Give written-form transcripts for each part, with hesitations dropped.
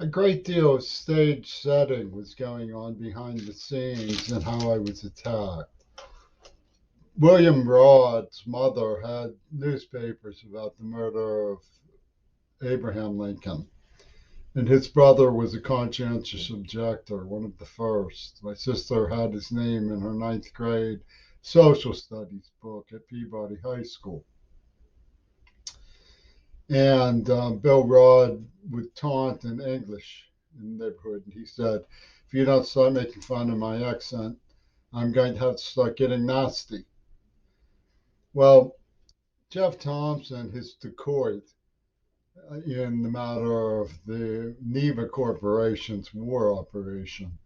A great deal of stage setting was going on behind the scenes and how I was attacked. William Broad's mother had newspapers about the murder of Abraham Lincoln, and his brother was a conscientious objector, one of the first. My sister had his name in her ninth grade social studies book at Peabody High School. And Bill Rod would taunt in English in the neighborhood. And he said, if you don't start making fun of my accent, I'm going to have to start getting nasty. Well, Jeff Thompson, his dacoit in the matter of the Neva Corporation's war operation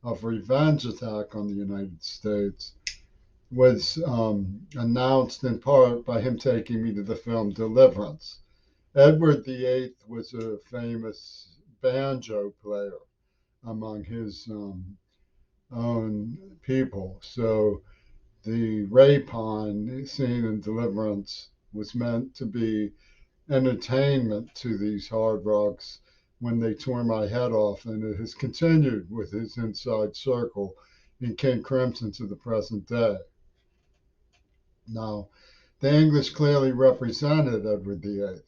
of revenge attack on the United States, was announced in part by him taking me to the film Deliverance. Edward VIII was a famous banjo player among his own people. So the rapine scene in Deliverance was meant to be entertainment to these hard rocks when they tore my head off, and it has continued with his inside circle in King Crimson to the present day. Now, the English clearly represented Edward VIII.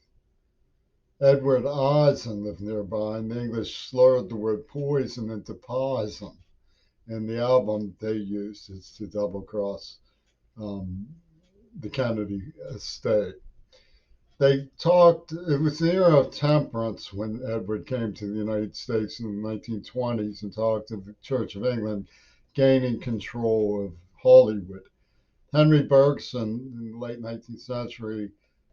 Edward Eisen lived nearby, and the English slurred the word poison into poison. And the album they used is to double cross um, the Kennedy estate. They talked, it was the era of temperance when Edward came to the United States in the 1920s and talked of the Church of England gaining control of Hollywood. Henry Bergson in the late 19th century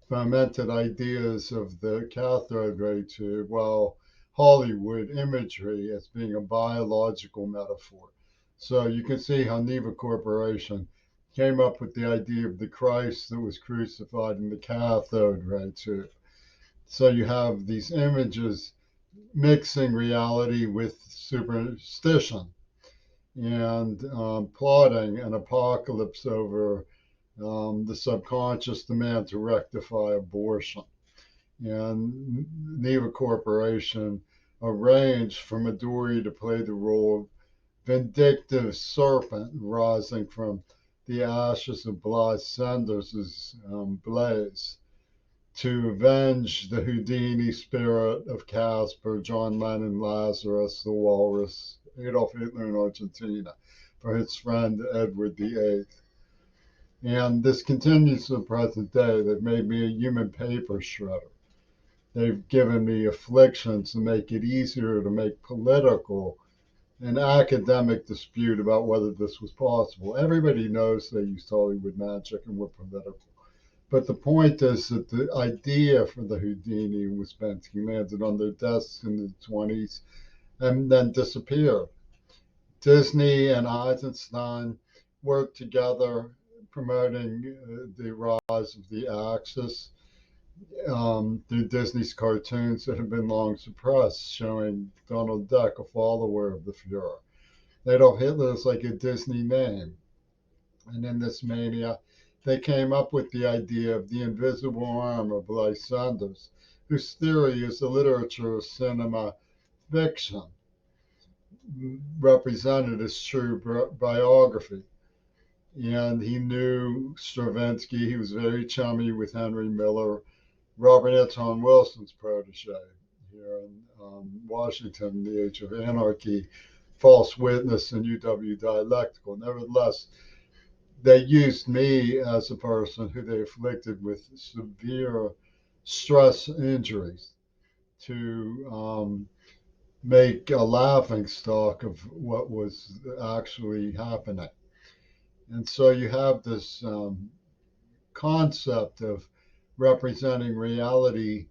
fomented ideas of the cathode ray tube, while Hollywood imagery as being a biological metaphor. So you can see how Neva Corporation came up with the idea of the Christ that was crucified in the cathode ray tube. So you have these images mixing reality with superstition and plotting an apocalypse over the subconscious demand to rectify abortion. And Neva Corporation arranged for Midori to play the role of vindictive serpent rising from the ashes of Bly Sanders' blaze to avenge the Houdini spirit of Casper, John Lennon, Lazarus, the Walrus, Adolf Hitler in Argentina, for his friend Edward VIII. And this continues to the present day. They've made me a human paper shredder. They've given me afflictions to make it easier to make political and academic dispute about whether this was possible. Everybody knows they used Hollywood magic and were political. But the point is that the idea for the Houdini was meant to be landed on their desks in the 20s and then disappeared. Disney and Eisenstein worked together promoting the rise of the Axis through Disney's cartoons that have been long suppressed, showing Donald Duck a follower of the Fuhrer. Adolf Hitler is like a Disney name. And in this mania, they came up with the idea of the invisible arm of Lysander, whose theory is the literature of cinema fiction represented as true biography. And he knew Stravinsky. He was very chummy with Henry Miller, Robert Anton Wilson's protege here in Washington, The Age of Anarchy, False Witness, and UW Dialectical. Nevertheless, they used me as a person who they afflicted with severe stress injuries to make a laughing stock of what was actually happening. And so you have this concept of representing reality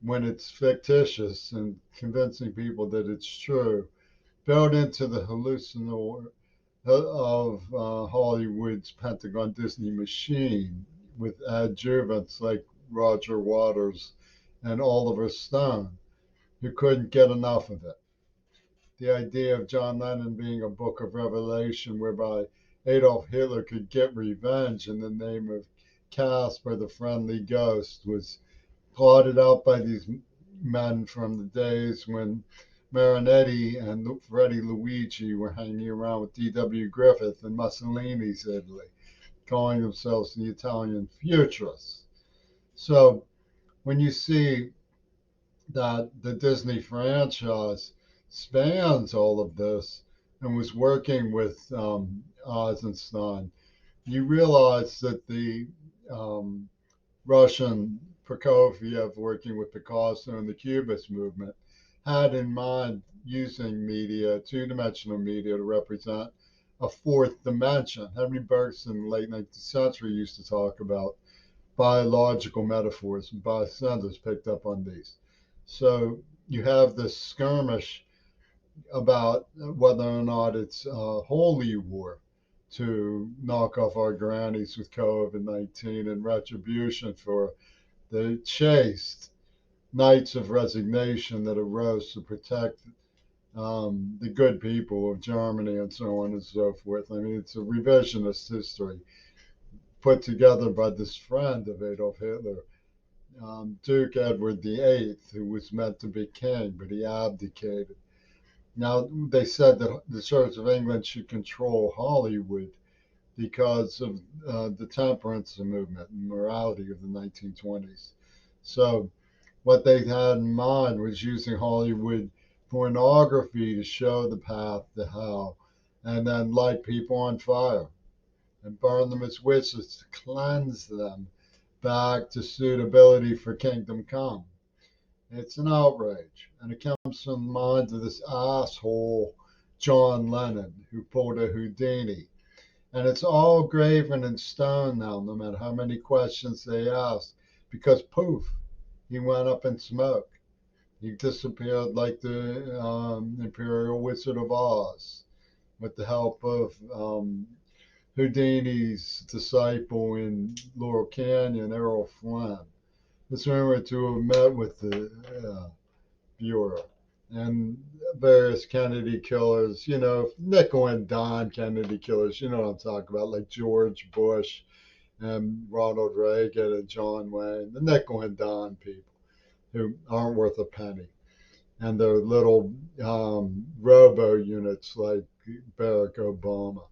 when it's fictitious and convincing people that it's true, built into the hallucinatory of Hollywood's Pentagon Disney machine with adjuvants like Roger Waters and Oliver Stone, who couldn't get enough of it. The idea of John Lennon being a book of revelation whereby Adolf Hitler could get revenge in the name of Casper, the friendly ghost, was plotted out by these men from the days when Marinetti and Freddie Luigi were hanging around with D.W. Griffith in Mussolini's Italy, calling themselves the Italian futurists. So when you see that the Disney franchise spans all of this and was working with Eisenstein, you realize that the um, Russian Prokofiev working with Picasso and the Cubist movement had in mind using media, two-dimensional media, to represent a fourth dimension. Henry Bergson in the late 19th century used to talk about biological metaphors, and Sanders picked up on these. So you have this skirmish about whether or not it's a holy war to knock off our grannies with COVID-19 and retribution for the chaste knights of resignation that arose to protect the good people of Germany and so on and so forth. I mean, it's a revisionist history put together by this friend of Adolf Hitler, Duke Edward VIII, who was meant to be king, but he abdicated. Now, they said that the Church of England should control Hollywood because of the temperance movement and morality of the 1920s. So, what they had in mind was using Hollywood pornography to show the path to hell and then light people on fire and burn them as witches to cleanse them back to suitability for kingdom come. It's an outrage. And it comes from the mind of this asshole, John Lennon, who pulled a Houdini. And it's all graven in stone now, no matter how many questions they ask, because poof, he went up in smoke. He disappeared like the Imperial Wizard of Oz with the help of Houdini's disciple in Laurel Canyon, Errol Flynn. Was rumored to have met with the Bureau and various Kennedy killers, nickel and dime Kennedy killers, you know what I'm talking about, like George Bush and Ronald Reagan and John Wayne, the nickel and dime people who aren't worth a penny. And their little robo units like Barack Obama.